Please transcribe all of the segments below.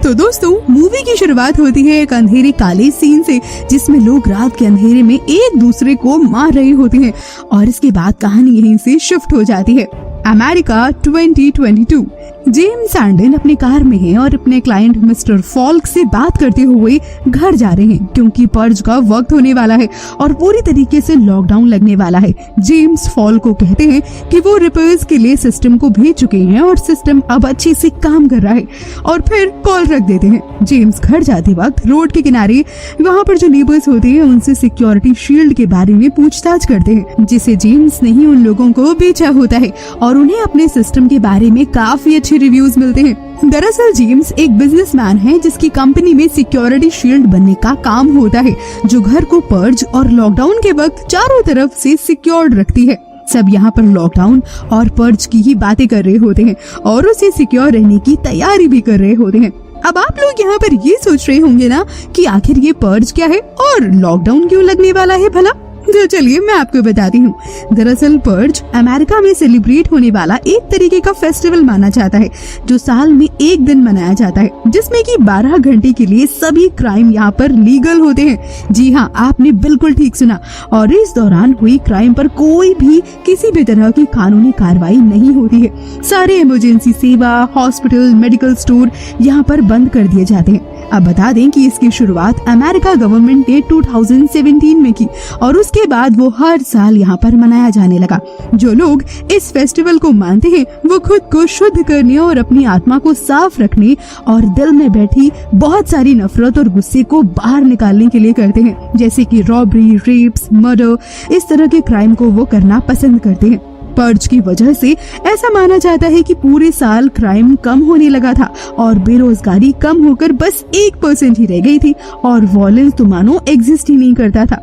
तो दोस्तों, मूवी की शुरुआत होती है एक अंधेरे काले सीन से, जिसमें लोग रात के अंधेरे में एक दूसरे को मार रहे होते हैं और इसके बाद कहानी यहीं से शिफ्ट हो जाती है अमेरिका 2022। जेम्स सैंडन अपनी कार में है और अपने क्लाइंट मिस्टर फॉल्क से बात करते हुए घर जा रहे हैं क्योंकि पर्ज का वक्त होने वाला है और पूरी तरीके से लॉकडाउन लगने वाला है। जेम्स फॉल्क को कहते हैं कि वो रिपेयर्स के लिए सिस्टम को भेज चुके हैं और सिस्टम अब अच्छे से काम कर रहा है और फिर कॉल रख देते हैं। जेम्स घर जाते वक्त रोड के किनारे वहाँ पर जो नेबर्स होते हैं उनसे सिक्योरिटी शील्ड के बारे में पूछताछ करते हैं, जिसे जेम्स ने ही उन लोगों को बेचा होता है और उन्हें अपने सिस्टम के बारे में काफी अच्छे रिव्यूज मिलते हैं। दरअसल जेम्स एक बिजनेसमैन है जिसकी कंपनी में सिक्योरिटी शील्ड बनने का काम होता है, जो घर को पर्ज और लॉकडाउन के वक्त चारों तरफ से सिक्योर्ड रखती है। सब यहाँ पर लॉकडाउन और पर्ज की ही बातें कर रहे होते हैं और उसे सिक्योर रहने की तैयारी भी कर रहे होते हैं। अब आप लोग यहाँ पर ये सोच रहे होंगे ना कि आखिर ये पर्ज क्या है और लॉकडाउन क्यों लगने वाला है भला? तो चलिए मैं आपको बताती हूँ। दरअसल पर्ज अमेरिका में सेलिब्रेट होने वाला एक तरीके का फेस्टिवल माना जाता है जो साल में एक दिन मनाया जाता है, जिसमें कि 12 घंटे के लिए सभी क्राइम यहाँ पर लीगल होते हैं। जी हाँ, आपने बिल्कुल ठीक सुना। और इस दौरान हुई क्राइम पर कोई भी किसी भी तरह की कानूनी कार्रवाई नहीं होती है। सारे इमरजेंसी सेवा, हॉस्पिटल, मेडिकल स्टोर यहाँ पर बंद कर दिए जाते हैं। अब बता दें कि इसकी शुरुआत अमेरिका गवर्नमेंट ने 2017 में की और उसके बाद वो हर साल यहाँ पर मनाया जाने लगा। जो लोग इस फेस्टिवल को मानते हैं वो खुद को शुद्ध करने और अपनी आत्मा को साफ रखने और दिल में बैठी बहुत सारी नफरत और गुस्से को बाहर निकालने के लिए करते हैं, जैसे कि रॉबरी, रेप्स, मर्डर, इस तरह के क्राइम को वो करना पसंद करते हैं। पर्ज की वजह से ऐसा माना जाता है कि पूरे साल क्राइम कम होने लगा था और बेरोजगारी कम होकर बस 1% ही रह गई थी और वॉयलेंस तो मानो एग्जिस्ट ही नहीं करता था।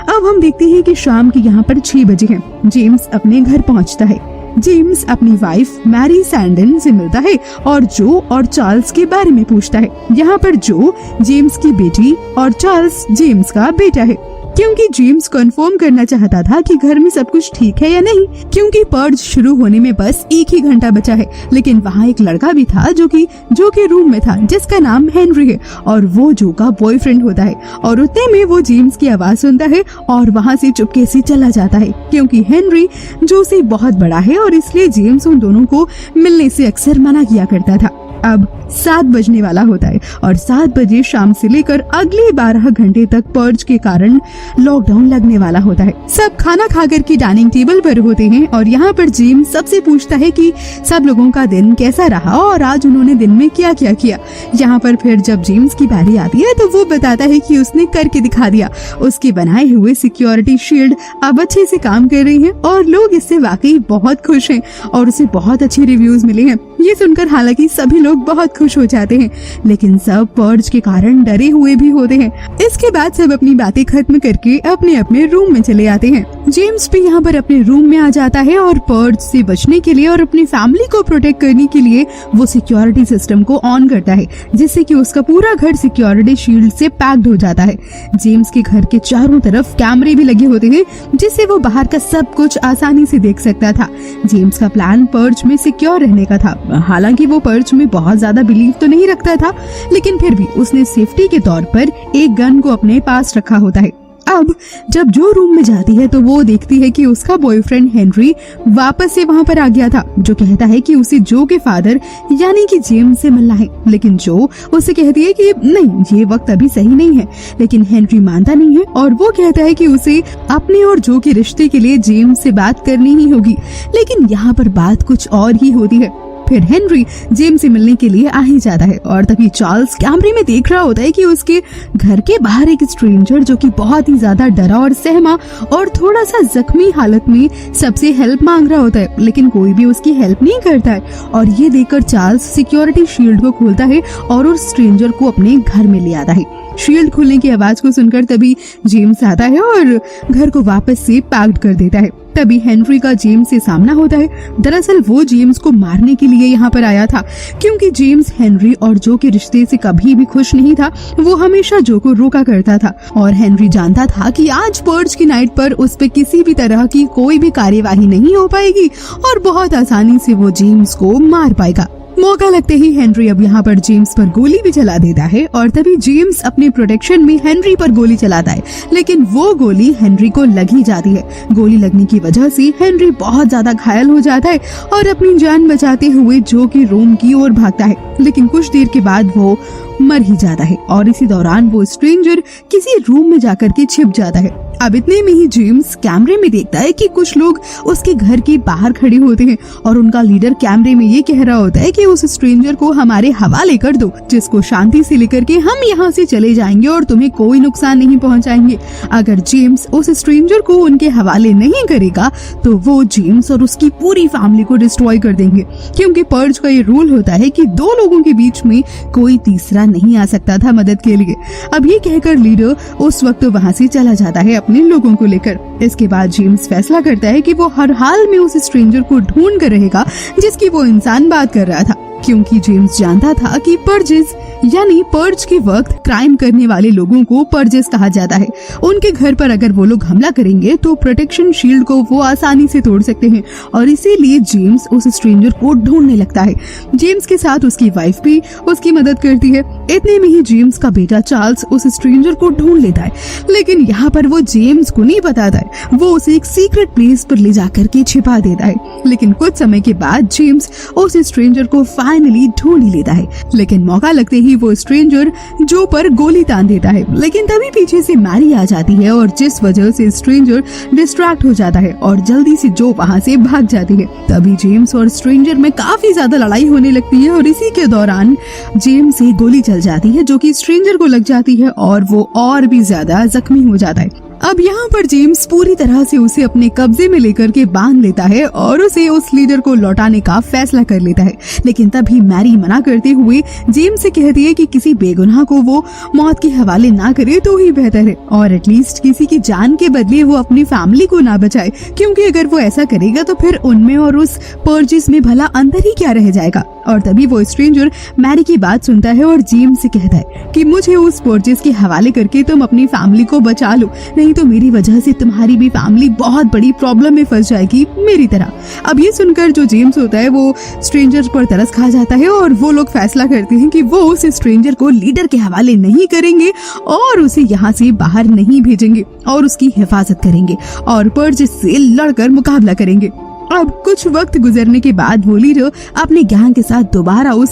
अब हम देखते हैं कि शाम के यहाँ पर 6 बजे हैं। जेम्स अपने घर पहुँचता है। जेम्स अपनी वाइफ मैरी सैंडन से मिलता है और जो और चार्ल्स के बारे में पूछता है। यहाँ पर जो जेम्स की बेटी और चार्ल्स जेम्स का बेटा है, क्योंकि जेम्स कंफर्म करना चाहता था कि घर में सब कुछ ठीक है या नहीं, क्योंकि पर्ज शुरू होने में बस 1 ही घंटा बचा है। लेकिन वहाँ एक लड़का भी था जो कि रूम में था, जिसका नाम हेनरी है और वो जो का बॉयफ्रेंड होता है। और उतने में वो जेम्स की आवाज सुनता है और वहाँ से चुपके से चला जाता है, क्योंकि हेनरी जो से बहुत बड़ा है और इसलिए जेम्स उन दोनों को मिलने से अक्सर मना किया करता था। अब 7 बजने वाला होता है और 7 बजे शाम से लेकर अगले 12 घंटे तक पर्ज के कारण लॉकडाउन लगने वाला होता है। सब खाना खाकर के डाइनिंग टेबल पर होते हैं और यहाँ पर जेम्स सबसे पूछता है कि सब लोगों का दिन कैसा रहा और आज उन्होंने दिन में क्या क्या किया। यहाँ पर फिर जब जेम्स की बारी आती है तो वो बताता है कि उसने करके दिखा दिया। उसके बनाए हुए सिक्योरिटी शील्ड अब अच्छे से काम कर रही है और लोग इससे वाकई बहुत खुश हैं और उसे बहुत अच्छे रिव्यूज मिले हैं। ये सुनकर हालांकि सभी लोग बहुत खुश हो जाते हैं, लेकिन सब पर्ज के कारण डरे हुए भी होते हैं। इसके बाद सब अपनी बातें खत्म करके अपने अपने रूम में चले आते हैं। जेम्स भी यहाँ पर अपने रूम में आ जाता है और पर्ज से बचने के लिए और अपनी फैमिली को प्रोटेक्ट करने के लिए वो सिक्योरिटी सिस्टम को ऑन करता है, जिससे कि उसका पूरा घर सिक्योरिटी शील्ड से पैक्ड हो जाता है। जेम्स के घर के चारों तरफ कैमरे भी लगे होते हैं, जिससे वो बाहर का सब कुछ आसानी से देख सकता था। जेम्स का प्लान पर्ज में सिक्योर रहने का था। हालांकि वो पर्ज में बहुत ज्यादा बिलीव तो नहीं रखता था, लेकिन फिर भी उसने सेफ्टी के तौर पर एक गन को अपने पास रखा होता है। अब जब जो रूम में जाती है तो वो देखती है कि उसका बॉयफ्रेंड हेनरी वापस से वहाँ पर आ गया था, जो कहता है कि उसे जो के फादर यानी कि जेम्स से मिलना है। लेकिन जो उसे कहती है कि नहीं, ये वक्त अभी सही नहीं है। लेकिन हेनरी मानता नहीं है और वो कहता है कि उसे अपने और जो के रिश्ते के लिए जेम्स से बात करनी ही होगी। लेकिन यहाँ पर बात कुछ और ही होती है। फिर हेनरी जेम्स से मिलने के लिए आ ही जाता है और तभी चार्ल्स कैमरे में देख रहा होता है कि उसके घर के बाहर एक स्ट्रेंजर जो कि बहुत ही ज्यादा डरा और सहमा और थोड़ा सा जख्मी हालत में सबसे हेल्प मांग रहा होता है, लेकिन कोई भी उसकी हेल्प नहीं करता है। और ये देखकर चार्ल्स सिक्योरिटी शील्ड को खोलता है और उस स्ट्रेंजर को अपने घर में ले आता है। शील्ड खुलने की आवाज को सुनकर तभी जेम्स आता है और घर को वापस से पैक्ड कर देता है। तभी हेनरी का जेम्स से सामना होता है। दरअसल वो जेम्स को मारने के लिए यहाँ पर आया था, क्योंकि जेम्स हेनरी और जो के रिश्ते से कभी भी खुश नहीं था। वो हमेशा जो को रोका करता था और हेनरी जानता था कि आज पर्ज की नाइट पर उस पे किसी भी तरह की कोई भी कार्यवाही नहीं हो पाएगी और बहुत आसानी से वो जेम्स को मार पाएगा। मौका लगते ही हेनरी अब यहाँ पर जेम्स पर गोली भी चला देता है और तभी जेम्स अपने प्रोटेक्शन में हेनरी पर गोली चलाता है, लेकिन वो गोली हेनरी को लग ही जाती है। गोली लगने की वजह से हेनरी बहुत ज्यादा घायल हो जाता है और अपनी जान बचाते हुए जो कि रूम की ओर भागता है, लेकिन कुछ देर के बाद वो मर ही जाता है और इसी दौरान वो स्ट्रेंजर किसी रूम में जाकर के छिप जाता है। अब इतने में ही जेम्स कैमरे में देखता है कि कुछ लोग उसके घर के बाहर खड़े होते हैं और उनका लीडर कैमरे में ये कह रहा होता है कि उस स्ट्रेंजर को हमारे हवाले कर दो, जिसको शांति से लेकर के हम यहाँ से चले जाएंगे और तुम्हें कोई नुकसान नहीं पहुँचाएंगे। अगर जेम्स उस स्ट्रेंजर को उनके हवाले नहीं करेगा तो वो जेम्स और उसकी पूरी फैमिली को डिस्ट्रॉय कर देंगे, क्योंकि पर्ज का ये रूल होता है कि दो लोगों के बीच में कोई तीसरा नहीं आ सकता था मदद के लिए। अब ये कहकर लीडर उस वक्त वहाँ से चला जाता है अपने लोगों को लेकर। इसके बाद जेम्स फैसला करता है कि वो हर हाल में उस स्ट्रेंजर को ढूंढ कर रहेगा जिसकी वो इंसान बात कर रहा था, क्योंकि जेम्स जानता था कि पर्जेस यानी पर्ज के वक्त क्राइम करने वाले लोगों को पर्जेस कहा जाता है। उनके घर पर अगर वो लोग हमला करेंगे तो प्रोटेक्शन शील्ड को वो आसानी से तोड़ सकते हैं और इसीलिए जेम्स उस स्ट्रेंजर को ढूंढने लगता है। जेम्स के साथ उसकी वाइफ भी उसकी मदद करती है। इतने में ही जेम्स का बेटा चार्ल्स उस स्ट्रेंजर को ढूंढ लेता है, लेकिन यहाँ पर वो जेम्स को नहीं बताता है, वो उसे एक सीक्रेट प्लेस पर ले जाकर के छिपा देता है। लेकिन कुछ समय के बाद जेम्स उस स्ट्रेंजर को फाइनली ढूंढ ही लेता है, लेकिन मौका लगते ही वो स्ट्रेंजर जो पर गोली तान देता है। लेकिन तभी पीछे से मैरी आ जाती है और जिस वजह से स्ट्रेंजर डिस्ट्रैक्ट हो जाता है और जल्दी से जो वहाँ से भाग जाती है। तभी जेम्स और स्ट्रेंजर में काफी ज्यादा लड़ाई होने लगती है और इसी के दौरान जेम्स से गोली चल जाती है जो कि स्ट्रेंजर को लग जाती है और वो और भी ज्यादा जख्मी हो जाता है। अब यहाँ पर जेम्स पूरी तरह से उसे अपने कब्जे में लेकर के बांध लेता है और उसे उस लीडर को लौटाने का फैसला कर लेता है। लेकिन तभी मैरी मना करते हुए जेम्स से कहती है कि किसी बेगुनाह को वो मौत के हवाले ना करे तो ही बेहतर है, और एटलीस्ट किसी की जान के बदले वो अपनी फैमिली को ना बचाए, क्योंकि अगर वो ऐसा करेगा तो फिर उनमें और उस पर्जिस में भला अंतर ही क्या रह जाएगा। और तभी वो स्ट्रेंजर मैरी की बात सुनता है और जेम्स से कहता है कि मुझे उस पर्जिस के हवाले करके तुम अपनी फैमिली को बचा लो, नहीं तो मेरी वजह से तुम्हारी भी फैमिली बहुत बड़ी प्रॉब्लम में फंस जाएगी मेरी तरह। अब ये सुनकर जो जेम्स होता है वो स्ट्रेंजर पर तरस खा जाता है और वो लोग फैसला करते हैं कि वो उस स्ट्रेंजर को लीडर के हवाले नहीं करेंगे और उसे यहाँ से बाहर नहीं भेजेंगे और उसकी हिफाजत करेंगे और पर्जिस से लड़कर मुकाबला करेंगे। अब कुछ वक्त गुजरने के बाद वो लीडर अपने गैंग के साथ दोबारा उस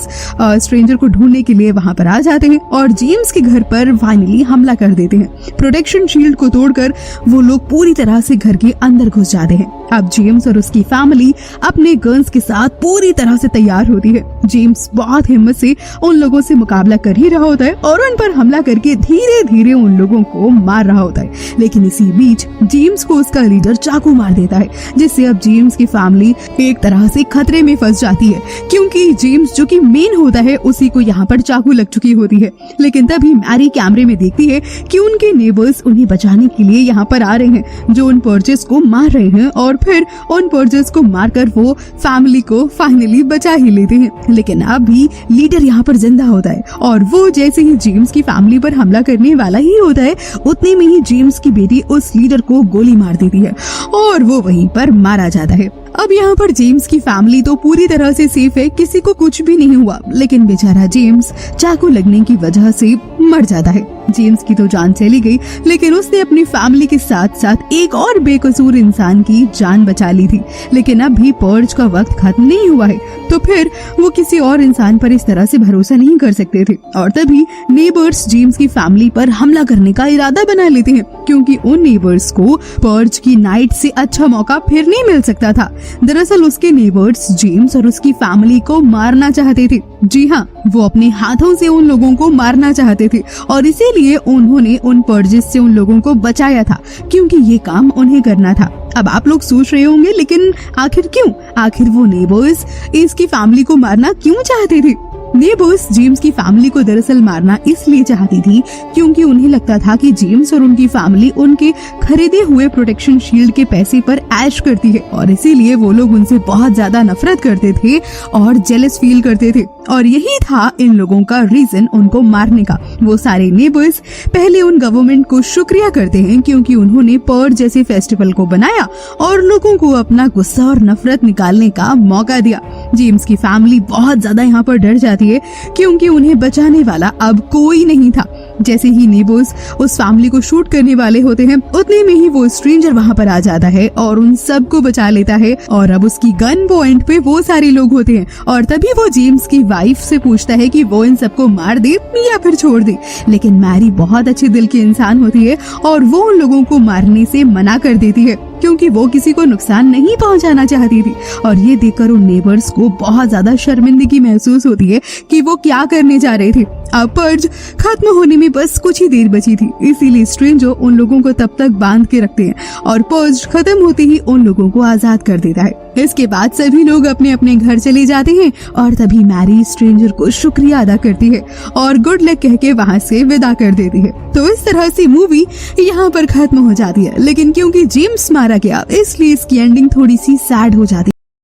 स्ट्रेंजर को ढूंढने के लिए वहां पर आ जाते हैं और जेम्स के घर पर फाइनली हमला कर देते हैं। प्रोटेक्शन शील्ड को तोड़कर वो लोग पूरी तरह से घर के अंदर घुस जाते हैं। अब जेम्स और उसकी फैमिली अपने गन्स के साथ पूरी तरह से तैयार होती है। जेम्स बहुत हिम्मत से उन लोगों से मुकाबला कर ही रहा होता है और उन पर हमला करके धीरे धीरे उन लोगों को मार रहा होता है, लेकिन इसी बीच जेम्स को उसका लीडर चाकू मार देता है, जिससे अब जेम्स की फैमिली एक तरह से खतरे में फंस जाती है, क्योंकि जेम्स जो कि मेन होता है उसी को यहाँ पर चाकू लग चुकी होती है। लेकिन तभी मैरी कैमरे में देखती है कि उनके नेबर्स उन्हें बचाने के लिए यहाँ पर आ रहे हैं, जो उन पर्जेस को मार रहे हैं और फिर उन पर्जेस को मारकर वो फैमिली को फाइनली बचा ही लेते हैं। लेकिन अब भी लीडर यहाँ पर जिंदा होता है और वो जैसे ही जेम्स की फैमिली पर हमला करने वाला ही होता है, उतने में ही जेम्स की बेटी उस लीडर को गोली मार देती है और वो वहीं पर मारा जाता है। अब यहाँ पर जेम्स की फैमिली तो पूरी तरह से सेफ है, किसी को कुछ भी नहीं हुआ, लेकिन बेचारा जेम्स चाकू लगने की वजह से मर जाता है। जेम्स की तो जान चली गई, लेकिन उसने अपनी फैमिली के साथ साथ एक और बेकसूर इंसान की जान बचा ली थी। लेकिन अब भी पर्ज का वक्त खत्म नहीं हुआ है, तो फिर वो किसी और इंसान पर इस तरह से भरोसा नहीं कर सकते थे और तभी नेबर्स जेम्स की फैमिली पर हमला करने का इरादा बना लेते हैं, क्योंकि उन नेबर्स को पर्ज की नाइट से अच्छा मौका फिर नहीं मिल सकता था। दरअसल उसके नेबर्स जेम्स और उसकी फैमिली को मारना चाहते थे। जी हाँ, वो अपने हाथों से उन लोगों को मारना चाहते थे और इसीलिए उन्होंने उन पर्जिस से उन लोगों को बचाया था, क्योंकि ये काम उन्हें करना था। अब आप लोग सोच रहे होंगे, लेकिन आखिर क्यों? आखिर वो नेबर्स इसकी फैमिली को मारना क्यों चाहते थे? नेबर्स जेम्स की फैमिली को दरअसल मारना इसलिए चाहती थी क्योंकि उन्हें लगता था कि जेम्स और उनकी फैमिली उनके खरीदे हुए प्रोटेक्शन शील्ड के पैसे पर ऐश करती है और इसीलिए वो लोग उनसे बहुत ज्यादा नफरत करते थे और जेलस फील करते थे और यही था इन लोगों का रीजन उनको मारने का। वो सारे नेबर्स पहले उन गवर्नमेंट को शुक्रिया करते हैं क्योंकि उन्होंने पर्ज जैसे फेस्टिवल को बनाया और लोगों को अपना गुस्सा और नफरत निकालने का मौका दिया। जेम्स की फैमिली बहुत ज्यादा यहाँ पर डर जाती है क्योंकि उन्हें बचाने वाला अब कोई नहीं था। जैसे ही नेबर्स उस फैमिली को शूट करने वाले होते हैं उतने में ही वो स्ट्रेंजर वहाँ पर आ जाता है और उन सबको बचा लेता है। और अब उसकी गन पॉइंट पे वो सारे लोग होते हैं और तभी वो जेम्स की वाइफ से पूछता है कि वो इन सबको मार दे या फिर छोड़ दे। लेकिन मैरी बहुत अच्छे दिल की इंसान होती है और वो उन लोगों को मारने से मना कर देती है क्योंकि वो किसी को नुकसान नहीं पहुंचाना चाहती थी। और ये देखकर उन नेबर्स को बहुत ज्यादा शर्मिंदगी महसूस होती है कि वो क्या करने जा रहे थे। अब पर्ज खत्म होने में बस कुछ ही देर बची थी, इसीलिए स्ट्रेंजर उन लोगों को तब तक बांध के रखते हैं और पर्ज खत्म होते ही उन लोगों को आजाद कर देता है। इसके बाद सभी लोग अपने अपने घर चले जाते हैं और तभी मैरी स्ट्रेंजर को शुक्रिया अदा करती है और गुड लक कह के वहाँ से विदा कर देती है। तो इस तरह से मूवी यहाँ पर खत्म हो जाती है, लेकिन क्योंकि जेम्स मारा गया इसलिए इसकी एंडिंग थोड़ी सी सैड हो जाती है।